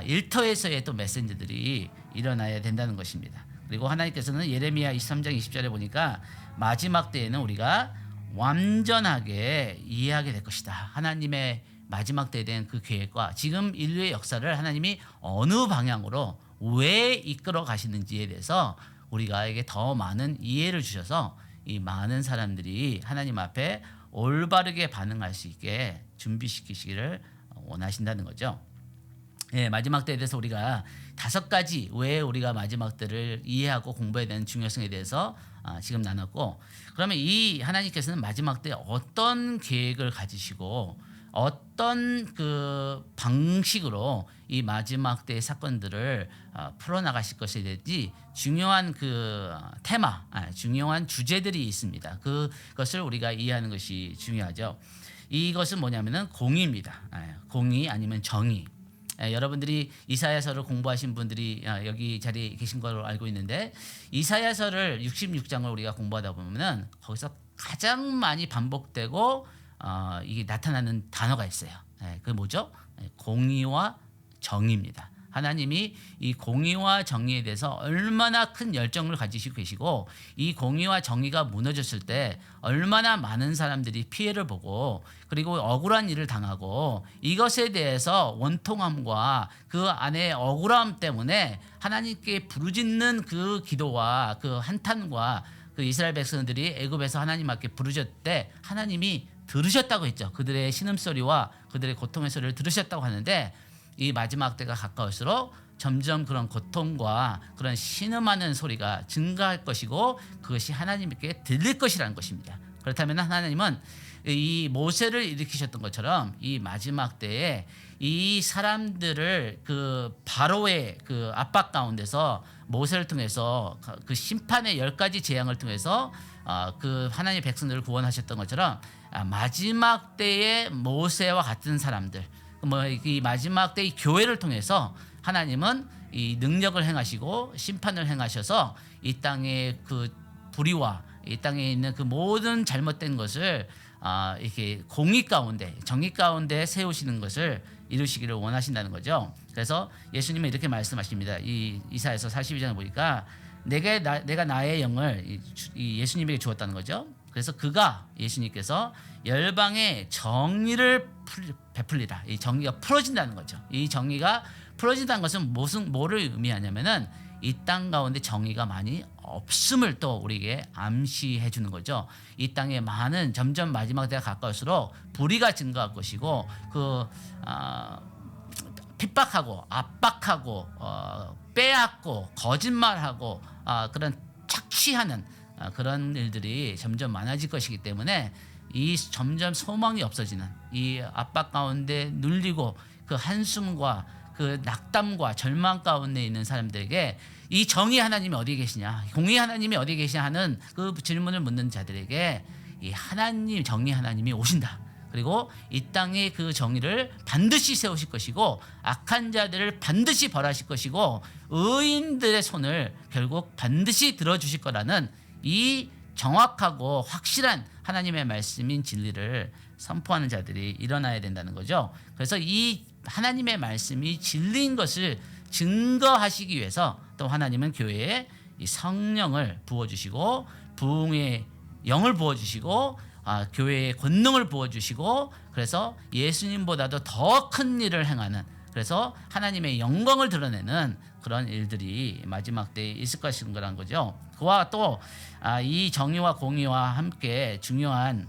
일터에서의 또 메신저들이 일어나야 된다는 것입니다. 그리고 하나님께서는 예레미야 23장 20절에 보니까 마지막 때에는 우리가 완전하게 이해하게 될 것이다. 하나님의 마지막 때에 대한 그 계획과 지금 인류의 역사를 하나님이 어느 방향으로 왜 이끌어 가시는지에 대해서 우리가에게 더 많은 이해를 주셔서 이 많은 사람들이 하나님 앞에 올바르게 반응할 수 있게 준비시키시기를 원하신다는 거죠. 예, 마지막 때에 대해서 우리가 5가지 왜 우리가 마지막 때를 이해하고 공부해야 되는 중요성에 대해서 지금 나눴고, 그러면 이 하나님께서는 마지막 때 어떤 계획을 가지시고 어떤 그 방식으로 이 마지막 때의 사건들을 풀어나가실 것에 대해 중요한 그 테마, 중요한 주제들이 있습니다. 그것을 우리가 이해하는 것이 중요하죠. 이것은 뭐냐면은 공의입니다. 공의 아니면 정의. 여러분들이 이사야서를 공부하신 분들이 여기 자리에 계신 걸로 알고 있는데, 이사야서를 66장을 우리가 공부하다 보면은 거기서 가장 많이 반복되고 이게 나타나는 단어가 있어요. 그게 뭐죠? 공의와 정의입니다. 하나님이 이 공의와 정의에 대해서 얼마나 큰 열정을 가지시고 계시고, 이 공의와 정의가 무너졌을 때 얼마나 많은 사람들이 피해를 보고 그리고 억울한 일을 당하고, 이것에 대해서 원통함과 그 안에 억울함 때문에 하나님께 부르짖는 그 기도와 그 한탄과 그 이스라엘 백성들이 애굽에서 하나님 앞에 부르짖을 때 하나님이 들으셨다고 했죠. 그들의 신음소리와 그들의 고통의 소리를 들으셨다고 하는데, 이 마지막 때가 가까울수록 점점 그런 고통과 그런 신음하는 소리가 증가할 것이고 그것이 하나님께 들릴 것이라는 것입니다. 그렇다면 하나님은 이 모세를 일으키셨던 것처럼 이 마지막 때에 이 사람들을 그 바로의 그 압박 가운데서 모세를 통해서 그 심판의 10가지 재앙을 통해서 그 하나님의 백성들을 구원하셨던 것처럼 마지막 때의 모세와 같은 사람들, 이 마지막 때 이 교회를 통해서 하나님은 이 능력을 행하시고 심판을 행하셔서 이 땅의 그 불의와 이 땅에 있는 그 모든 잘못된 것을 이렇게 공의 가운데 정의 가운데 세우시는 것을 이루시기를 원하신다는 거죠. 그래서 예수님은 이렇게 말씀하십니다. 이 이사야서 42장에 보니까 내가 나의 영을 이 예수님에게 주었다는 거죠. 그래서 그가 예수님께서 열방에 정의를 베풀리라. 이 정의가 풀어진다는 거죠. 이 정의가 풀어진다는 것은 뭐를 의미하냐면은 이 땅 가운데 정의가 많이 없음을 또 우리에게 암시해 주는 거죠. 이 땅에 많은 점점 마지막 때가 가까울수록 불의가 증가할 것이고 핍박하고 압박하고 빼앗고 거짓말하고 그런 착취하는 그런 일들이 점점 많아질 것이기 때문에 이 점점 소망이 없어지는 이 압박 가운데 눌리고 그 한숨과 그 낙담과 절망 가운데 있는 사람들에게 이 정의 하나님이 어디에 계시냐, 공의 하나님이 어디에 계시냐 하는 그 질문을 묻는 자들에게 이 하나님, 정의 하나님이 오신다. 그리고 이 땅에 그 정의를 반드시 세우실 것이고 악한 자들을 반드시 벌하실 것이고 의인들의 손을 결국 반드시 들어주실 거라는 이 정확하고 확실한 하나님의 말씀인 진리를 선포하는 자들이 일어나야 된다는 거죠. 그래서 이 하나님의 말씀이 진리인 것을 증거하시기 위해서 또 하나님은 교회에 이 성령을 부어주시고 부흥의 영을 부어주시고 교회의 권능을 부어주시고 그래서 예수님보다도 더 큰 일을 행하는 그래서 하나님의 영광을 드러내는 그런 일들이 마지막 때에 있을 것인 거란 거죠. 그와 또 이 정의와 공의와 함께 중요한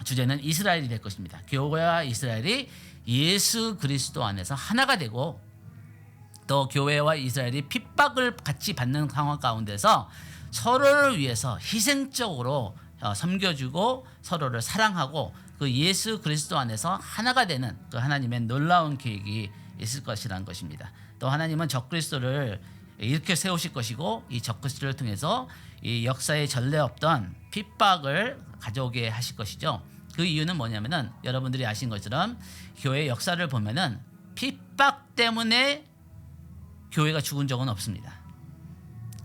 주제는 이스라엘이 될 것입니다. 교회와 이스라엘이 예수 그리스도 안에서 하나가 되고 또 교회와 이스라엘이 핍박을 같이 받는 상황 가운데서 서로를 위해서 희생적으로 섬겨주고 서로를 사랑하고 그 예수 그리스도 안에서 하나가 되는 그 하나님의 놀라운 계획이 있을 것이라는 것입니다. 또 하나님은 적그리스도를 이렇게 세우실 것이고 이 적그리스도를 통해서 이 역사에 전례 없던 핍박을 가져오게 하실 것이죠. 그 이유는 뭐냐면은 여러분들이 아신 것처럼 교회 역사를 보면은 핍박 때문에 교회가 죽은 적은 없습니다.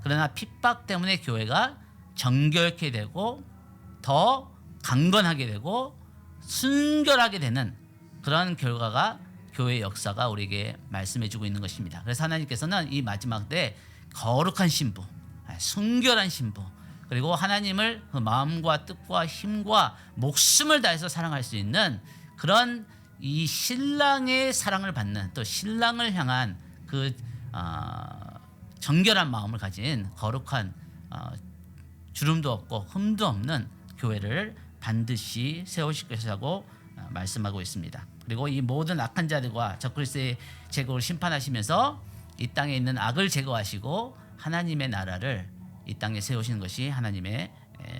그러나 핍박 때문에 교회가 정결케 되고 더 강건하게 되고 순결하게 되는 그런 결과가 교회의 역사가 우리에게 말씀해주고 있는 것입니다. 그래서 하나님께서는 이 마지막 때 거룩한 신부, 순결한 신부, 그리고 하나님을 그 마음과 뜻과 힘과 목숨을 다해서 사랑할 수 있는 그런 이 신랑의 사랑을 받는 또 신랑을 향한 그 정결한 마음을 가진 거룩한 주름도 없고 흠도 없는 교회를 반드시 세우실 것이라고 말씀하고 있습니다. 그리고 이 모든 악한 자들과 적그리스도의 제국을 심판하시면서 이 땅에 있는 악을 제거하시고 하나님의 나라를 이 땅에 세우시는 것이 하나님의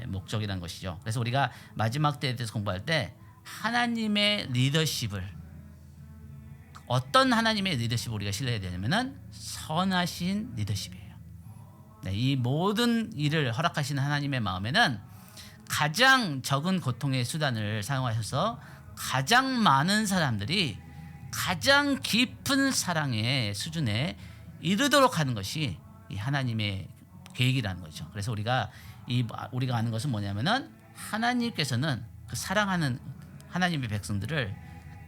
목적이라는 것이죠. 그래서 우리가 마지막 때에 대해서 공부할 때 하나님의 리더십을 어떤 하나님의 리더십을 우리가 신뢰해야 되냐면은 선하신 리더십이에요. 네, 이 모든 일을 허락하시는 하나님의 마음에는 가장 적은 고통의 수단을 사용하셔서 가장 많은 사람들이 가장 깊은 사랑의 수준에 이르도록 하는 것이 이 하나님의 계획이라는 거죠. 그래서 우리가 아는 것은 뭐냐면은 하나님께서는 그 사랑하는 하나님의 백성들을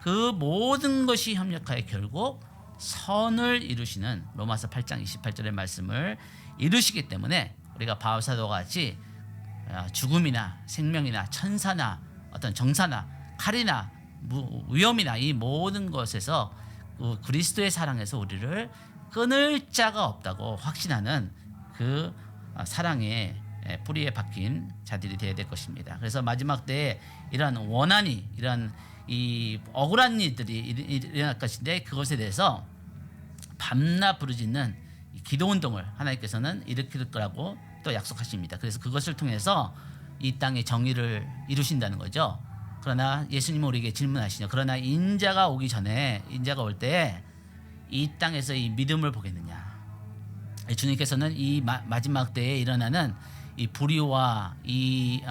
그 모든 것이 협력하여 결국 선을 이루시는 로마서 8장 28절의 말씀을 이루시기 때문에 우리가 바울사도와 같이 죽음이나 생명이나 천사나 어떤 정사나 칼이나 위험이나 이 모든 것에서 그리스도의 사랑에서 우리를 끊을 자가 없다고 확신하는 그 사랑의 뿌리에 박힌 자들이 되어야 될 것입니다. 그래서 마지막 때에 이러한 원한이 이러한 이 억울한 일들이 일어날 것인데 그것에 대해서 밤낮 부르짖는 기도운동을 하나님께서는 일으킬 거라고 또 약속하십니다. 그래서 그것을 통해서 이 땅의 정의를 이루신다는 거죠. 그러나 예수님은 우리에게 질문하시죠. 그러나 인자가 오기 전에 인자가 올 때 이 땅에서 이 믿음을 보겠느냐. 주님께서는 이 마지막 때에 일어나는 이 불의와 이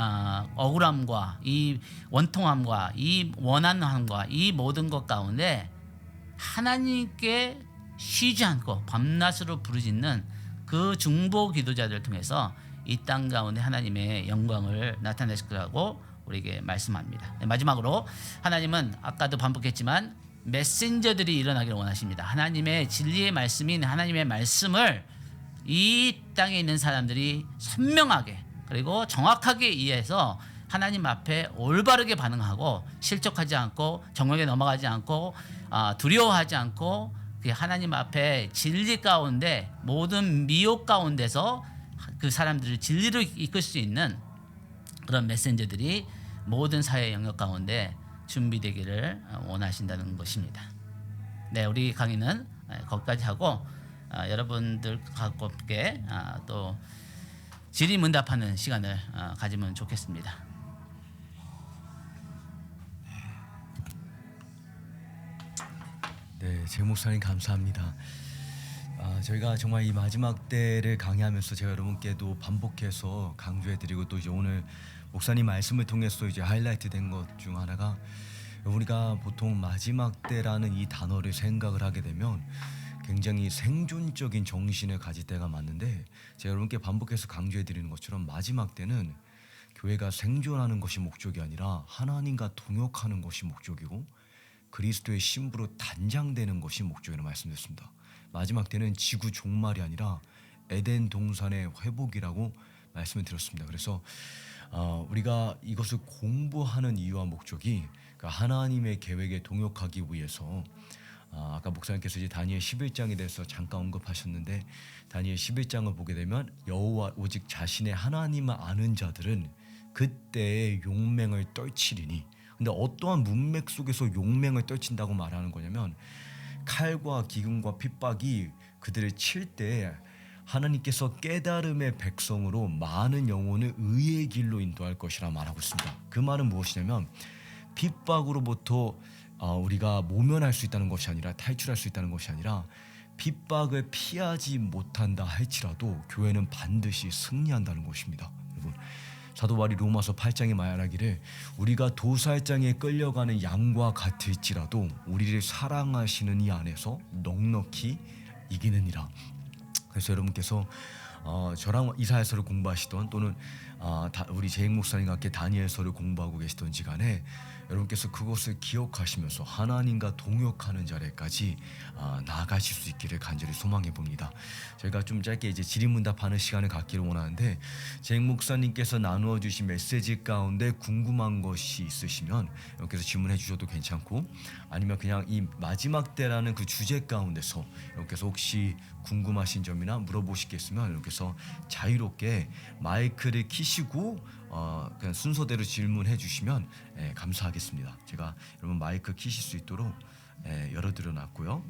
억울함과 이 원통함과 이 원한함과 이 모든 것 가운데 하나님께 쉬지 않고 밤낮으로 부르짖는 그 중보 기도자들을 통해서 이 땅 가운데 하나님의 영광을 나타내실 거라고 우리에게 말씀합니다. 마지막으로 하나님은 아까도 반복했지만 메신저들이 일어나기를 원하십니다. 하나님의 진리의 말씀인 하나님의 말씀을 이 땅에 있는 사람들이 선명하게 그리고 정확하게 이해해서 하나님 앞에 올바르게 반응하고 실족하지 않고 정욕에 넘어가지 않고 두려워하지 않고 하나님 앞에 진리 가운데 모든 미혹 가운데서 그 사람들을 진리로 이끌 수 있는 그런 메신저들이 모든 사회 영역 가운데 준비되기를 원하신다는 것입니다. 네, 우리 강의는 거기까지 하고 여러분들과 함께 또 질의응답하는 시간을 가지면 좋겠습니다. 네, 제 목사님 감사합니다. 저희가 정말 이 마지막 때를 강의하면서 제가 여러분께도 반복해서 강조해드리고 또 이제 오늘 목사님 말씀을 통해서 이제 하이라이트 된 것 중 하나가 우리가 보통 마지막 때라는 이 단어를 생각을 하게 되면 굉장히 생존적인 정신을 가질 때가 많은데 제가 여러분께 반복해서 강조해드리는 것처럼 마지막 때는 교회가 생존하는 것이 목적이 아니라 하나님과 동역하는 것이 목적이고 그리스도의 신부로 단장되는 것이 목적이라고 말씀드렸습니다. 마지막 때는 지구 종말이 아니라 에덴 동산의 회복이라고 말씀을 드렸습니다. 그래서 우리가 이것을 공부하는 이유와 목적이 그 하나님의 계획에 동역하기 위해서 아까 목사님께서 이제 다니엘 11장에 대해서 잠깐 언급하셨는데 다니엘 11장을 보게 되면 여호와 오직 자신의 하나님을 아는 자들은 그때의 용맹을 떨치리니 근데 어떠한 문맥 속에서 용맹을 떨친다고 말하는 거냐면 칼과 기근과 핍박이 그들을 칠 때 하나님께서 깨달음의 백성으로 많은 영혼을 의의 길로 인도할 것이라 말하고 있습니다. 그 말은 무엇이냐면 핍박으로부터 우리가 모면할 수 있다는 것이 아니라 탈출할 수 있다는 것이 아니라 핍박을 피하지 못한다 할지라도 교회는 반드시 승리한다는 것입니다. 여러분 사도 바울이 로마서 8장에 말하기를 우리가 도살장에 끌려가는 양과 같을지라도 우리를 사랑하시는 이 안에서 넉넉히 이기느니라. 그래서 여러분께서 저랑 이사야서를 공부하시던 또는 우리 제익 목사님과 함께 다니엘서를 공부하고 계시던지 간에 여러분께서 그것을 기억하시면서 하나님과 동역하는 자리까지 나아가실 수 있기를 간절히 소망해 봅니다. 저희가 좀 짧게 이제 질의문답하는 시간을 갖기를 원하는데 제익 목사님께서 나누어 주신 메시지 가운데 궁금한 것이 있으시면 여러분께서 질문해 주셔도 괜찮고 아니면 그냥 이 마지막 때라는 그 주제 가운데서 여러분께서 혹시 궁금하신 점이나 물어보실 게 있으면 여러분께서 자유롭게 마이크를 키시고 그냥 순서대로 질문해 주시면 감사하겠습니다. 제가 여러분 마이크 키실 수 있도록 열어드려 놨고요.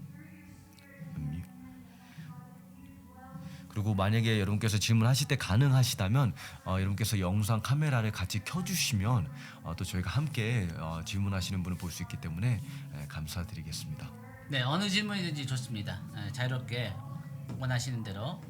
그리고 만약에 여러분께서 질문하실 때 가능하시다면 여러분께서 영상 카메라를 같이 켜주시면 또 저희가 함께 질문하시는 분을 볼 수 있기 때문에 감사드리겠습니다. 네, 어느 질문이든지 좋습니다. 자유롭게 원하시는 대로.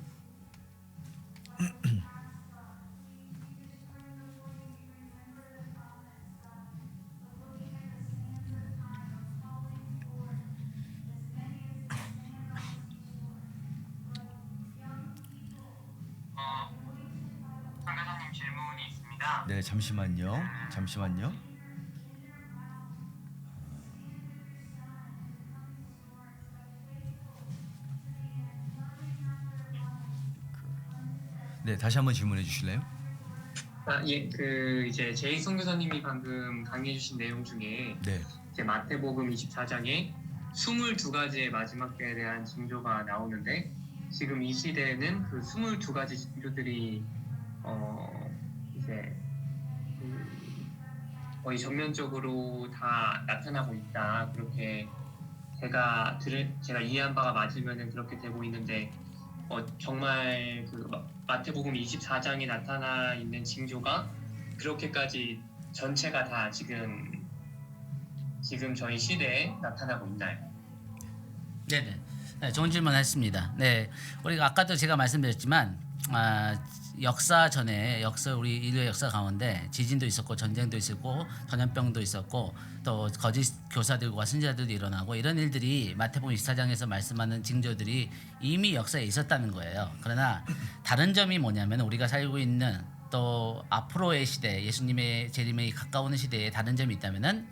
선교사님 질문이 있습니다. 네, 잠시만요. 네, 다시 한번 질문해 주실래요? 예, 이제 제이 선교사님이 방금 강의해 주신 내용 중에 네, 이제 마태복음 24장에 22가지의 마지막 때에 대한 징조가 나오는데 지금 이 시대에는 그 22가지 징조들이 이제 거의 전면적으로 다 나타나고 있다. 그렇게 제가 이해한 바가 맞으면은 그렇게 되고 있는데 정말 그 마태복음 24장에 나타나 있는 징조가 그렇게까지 전체가 다 지금 저희 시대에 나타나고 있나요? 네네. 네, 좋은 질문했습니다. 네, 우리가 아까도 제가 말씀드렸지만 역사 전에 우리 인류의 역사 가운데 지진도 있었고 전쟁도 있었고 전염병도 있었고 또 거짓 교사들과 선지자들도 일어나고 이런 일들이 마태복음 24장에서 말씀하는 징조들이 이미 역사에 있었다는 거예요. 그러나 다른 점이 뭐냐면 우리가 살고 있는 또 앞으로의 시대 예수님의 재림에 가까우는 시대에 다른 점이 있다면은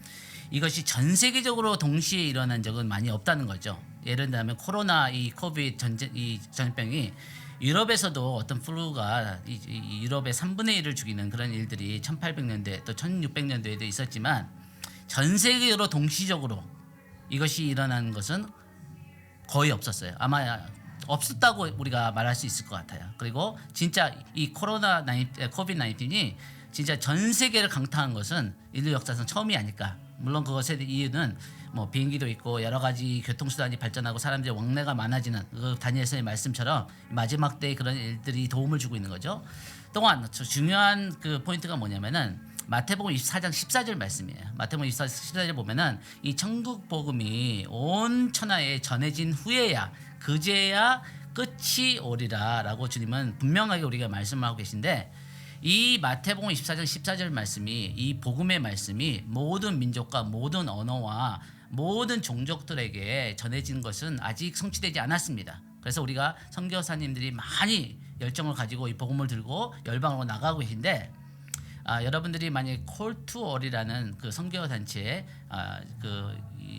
이것이 전 세계적으로 동시에 일어난 적은 많이 없다는 거죠. 예를 들면 코로나 이 코비드 이 전염병이 유럽에서도 어떤 플루가 이 유럽의 3분의 1을 죽이는 그런 일들이 1800년대 또 1600년대에도 있었지만 전 세계적으로 동시적으로 이것이 일어난 것은 거의 없었어요. 아마 없었다고 우리가 말할 수 있을 것 같아요. 그리고 진짜 이 코비드 19이 진짜 전 세계를 강타한 것은 인류 역사상 처음이 아닐까. 물론 그것의 이유는 뭐 비행기도 있고 여러 가지 교통수단이 발전하고 사람들의 왕래가 많아지는 그 다니엘서의 말씀처럼 마지막 때의 그런 일들이 도움을 주고 있는 거죠. 또한 중요한 그 포인트가 뭐냐면은 마태복음 24장 14절 말씀이에요. 마태복음 24장 14절 보면은 이 천국 복음이 온 천하에 전해진 후에야 그제야 끝이 오리라라고 주님은 분명하게 우리가 말씀하고 계신데 이 마태복음 24장 14절 말씀이 이 복음의 말씀이 모든 민족과 모든 언어와 모든 종족들에게 전해진 것은 아직 성취되지 않았습니다. 그래서 우리가 선교사님들이 많이 열정을 가지고 이 복음을 들고 열방으로 나가고 계신데 여러분들이 만약에 콜투얼이라는 그 선교 단체에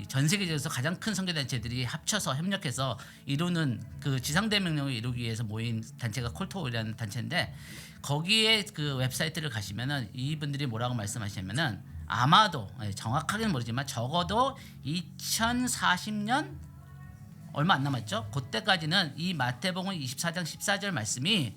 전 세계적으로 가장 큰 선교단체들이 합쳐서 협력해서 이루는 그 지상대명령을 이루기 위해서 모인 단체가 콜토이라는 단체인데 거기에 그 웹사이트를 가시면은 이분들이 뭐라고 말씀하시냐면은 아마도 정확하게는 모르지만 적어도 2040년 얼마 안 남았죠. 그때까지는 이 마태복음 24장 14절 말씀이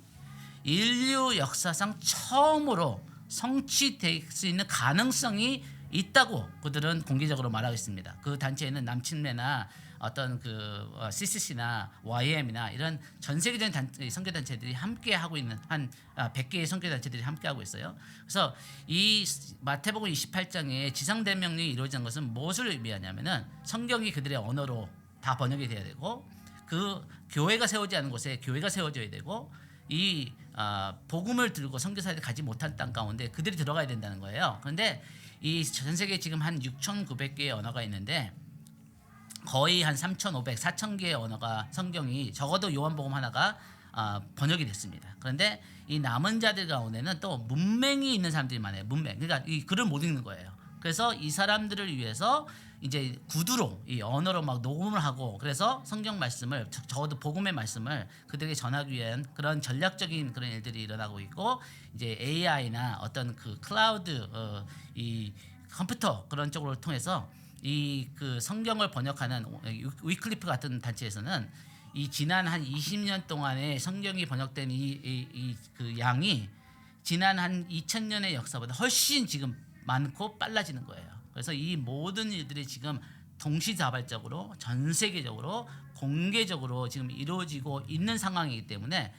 인류 역사상 처음으로 성취될 수 있는 가능성이 있다고 그들은 공개적으로 말하고 있습니다. 그 단체에는 남침매나 어떤 그 CCC나 YM이나 이런 전 세계적인 선교 단체들이 함께 하고 있는 한 100개의 선교 단체들이 함께 하고 있어요. 그래서 이 마태복음 28장에 지상 대명령이 이루어진 것은 무엇을 의미하냐면은 성경이 그들의 언어로 다 번역이 돼야 되고 그 교회가 세우지 않은 곳에 교회가 세워져야 되고 이 복음을 들고 선교사들이 가지 못한 땅 가운데 그들이 들어가야 된다는 거예요. 그런데 이 전 세계에 지금 한 6,900개의 언어가 있는데 거의 한 3,500, 4,000개의 언어가 성경이 적어도 요한복음 하나가 번역이 됐습니다. 그런데 이 남은 자들 가운데는 또 문맹이 있는 사람들이 많아요. 문맹. 그러니까 이 글을 못 읽는 거예요. 그래서 이 사람들을 위해서 이제 구두로 이 언어로 막 녹음을 하고 그래서 성경 말씀을 적어도 복음의 말씀을 그들에게 전하기 위한 그런 전략적인 그런 일들이 일어나고 있고 이제 AI나 어떤 그 클라우드 이 컴퓨터 그런 쪽으로 통해서 이 그 성경을 번역하는 위클리프 같은 단체에서는 이 지난 한 20년 동안에 성경이 번역된 이 그 양이 지난 한 2000년의 역사보다 훨씬 지금 많고 빨라지는 거예요. 그래서 이 모든 일들이 지금 동시다발적으로 전 세계적으로 공개적으로 지금 이루어지고 있는 상황이기 때문에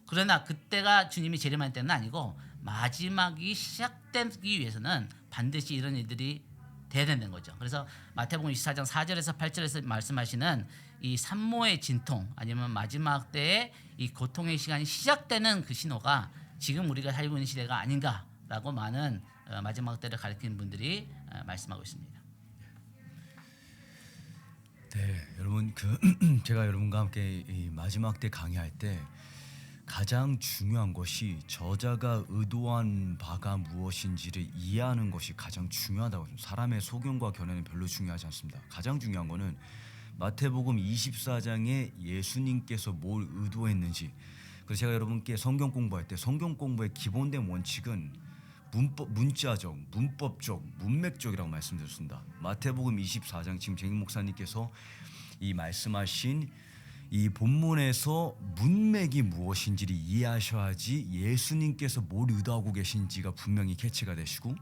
그러나 그때가 주님이 재림할 때는 아니고 마지막이 시작되기 위해서는 반드시 이런 일들이 돼야 되는 거죠. 그래서 마태복음 24장 4절에서 8절에서 말씀하시는 이 산모의 진통 아니면 마지막 때의 이 고통의 시간이 시작되는 그 신호가 지금 우리가 살고 있는 시대가 아닌가라고 많은 마지막 때를 가리키는 분들이 말씀하고 있습니다. 네, 여러분 제가 여러분과 함께 이 마지막 때 강의할 때 가장 중요한 것이 저자가 의도한 바가 무엇인지를 이해하는 것이 가장 중요하다고 합니다. 사람의 소견과 견해는 별로 중요하지 않습니다. 가장 중요한 것은 마태복음 24장에 예수님께서 뭘 의도했는지. 그래서 제가 여러분께 성경 공부할 때 성경 공부의 기본된 원칙은 문자적, 문법적, 문맥적이라고 말씀드렸습니다. 마태복음 24장 지금 쟁인 목사님께서 이 말씀하신 이 본문에서 문맥이 무엇인지를 이해하셔야지 예수님께서 뭘 의도하고 계신지가 분명히 캐치가 되시고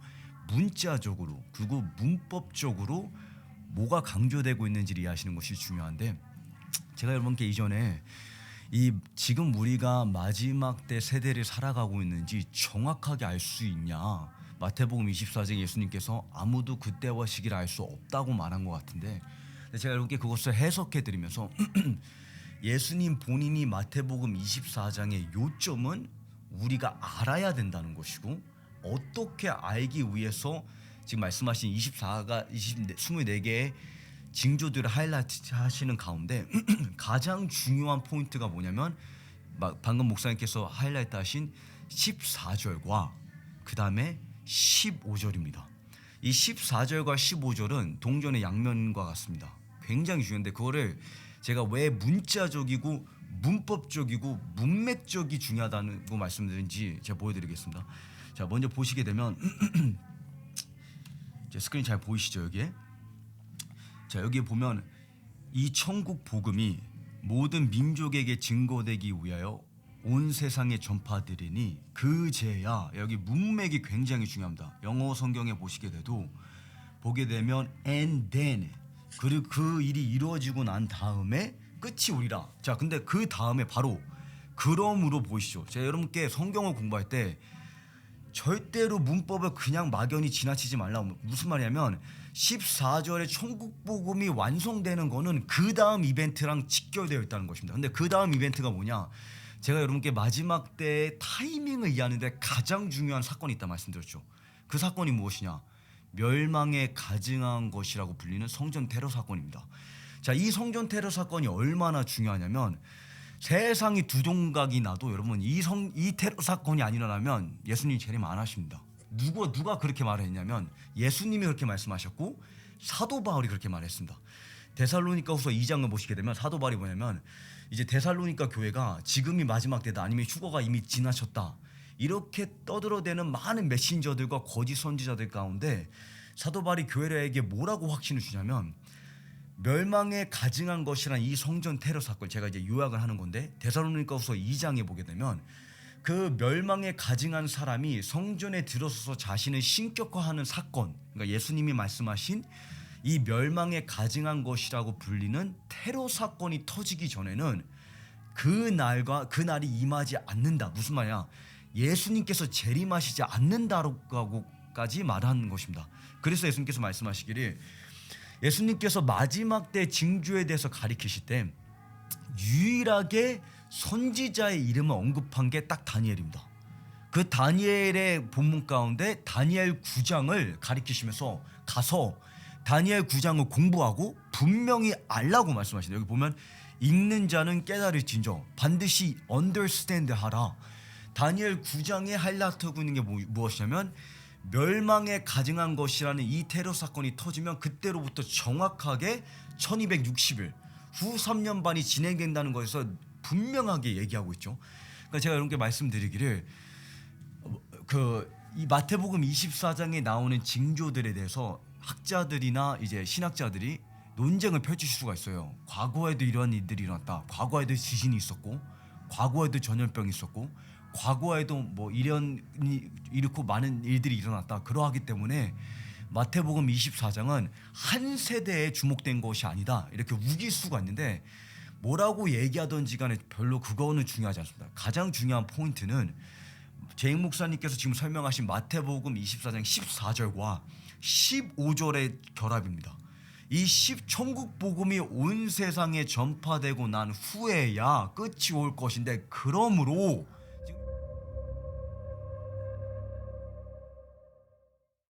문자적으로 그리고 문법적으로 뭐가 강조되고 있는지를 이해하시는 것이 중요한데 제가 여러분께 이전에 이 지금 우리가 마지막 때 세대를 살아가고 있는지 정확하게 알 수 있냐 마태복음 24장 예수님께서 아무도 그때와 시기를 알 수 없다고 말한 것 같은데 제가 여러분께 그것을 해석해 드리면서 예수님 본인이 마태복음 24장의 요점은 우리가 알아야 된다는 것이고 어떻게 알기 위해서 지금 말씀하신 24개의 징조들을 하이라이트 하시는 가운데 가장 중요한 포인트가 뭐냐면 방금 목사님께서 하이라이트 하신 14절과 그 다음에 15절입니다. 이 14절과 15절은 동전의 양면과 같습니다. 굉장히 중요한데 그거를 제가 왜 문자적이고 문법적이고 문맥적이 중요하다고 말씀드린지 제가 보여드리겠습니다. 자, 먼저 보시게 되면 스크린 잘 보이시죠 여기에? 자, 여기에 보면 이 천국 복음이 모든 민족에게 증거되기 위하여 온 세상에 전파되리니 그제야 여기 문맥이 굉장히 중요합니다. 영어 성경에 보시게 되면 and then 그리고 그 일이 이루어지고 난 다음에 끝이 오리라. 자, 근데 그 다음에 바로 그러므로 보이시죠. 제가 여러분께 성경을 공부할 때 절대로 문법을 그냥 막연히 지나치지 말라고. 무슨 말이냐면 14절에 천국 복음이 완성되는 거는 그 다음 이벤트랑 직결되어 있다는 것입니다. 근데 그 다음 이벤트가 뭐냐? 제가 여러분께 마지막 때의 타이밍을 이해하는데 가장 중요한 사건이 있다 말씀드렸죠. 그 사건이 무엇이냐? 멸망에 가증한 것이라고 불리는 성전 테러 사건입니다. 자, 이 성전 테러 사건이 얼마나 중요하냐면 세상이 두 동각이 나도 여러분 이 테러 사건이 안 일어나면 예수님 재림 안 하십니다. 누가 그렇게 말했냐면 예수님이 그렇게 말씀하셨고 사도 바울이 그렇게 말했습니다. 데살로니가후서 2장을 보시게 되면 사도 바울이 뭐냐면 이제 데살로니가 교회가 지금이 마지막 때다 아니면 휴거가 이미 지나쳤다 이렇게 떠들어대는 많은 메신저들과 거짓 선지자들 가운데 사도 바울이 교회에게 뭐라고 확신을 주냐면 멸망에 가증한 것이란 이 성전 테러 사건 제가 이제 요약을 하는 건데 데살로니가후서 2장에 보게 되면 그 멸망에 가증한 사람이 성전에 들어서서 자신을 신격화하는 사건 그러니까 예수님이 말씀하신 이 멸망에 가증한 것이라고 불리는 테러 사건이 터지기 전에는 그날이 임하지 않는다. 무슨 말이야? 예수님께서 재림하시지 않는다고까지 말하는 것입니다. 그래서 예수님께서 말씀하시기를 예수님께서 마지막 때 징조에 대해서 가리키실 때 유일하게 선지자의 이름을 언급한 게 딱 다니엘입니다. 그 다니엘의 본문 가운데 다니엘 9장을 가리키시면서 가서 다니엘 9장을 공부하고 분명히 알라고 말씀하시네요. 여기 보면 읽는 자는 깨달을진저 반드시 understand 하라. 다니엘 9장에 하이라이트하고 있는 게 무엇이냐면 멸망에 가증한 것이라는 이 테러 사건이 터지면 그때로부터 정확하게 1260일 후 3년 반이 진행된다는 것에서 분명하게 얘기하고 있죠. 그러니까 제가 여러분께 말씀드리기를 이 마태복음 24장에 나오는 징조들에 대해서 학자들이나 이제 신학자들이 논쟁을 펼칠 수가 있어요. 과거에도 이러한 일들이 일어났다. 과거에도 지진이 있었고, 과거에도 전염병이 있었고, 과거에도 뭐 이렇고 많은 일들이 일어났다. 그러하기 때문에 마태복음 24장은 한 세대에 주목된 것이 아니다. 이렇게 우길 수가 있는데 뭐라고 얘기하든지 간에 별로 그거는 중요하지 않습니다. 가장 중요한 포인트는 제익 목사님께서 지금 설명하신 마태복음 24장 14절과 15절의 결합입니다. 이 천국 복음이 온 세상에 전파되고 난 후에야 끝이 올 것인데 그러므로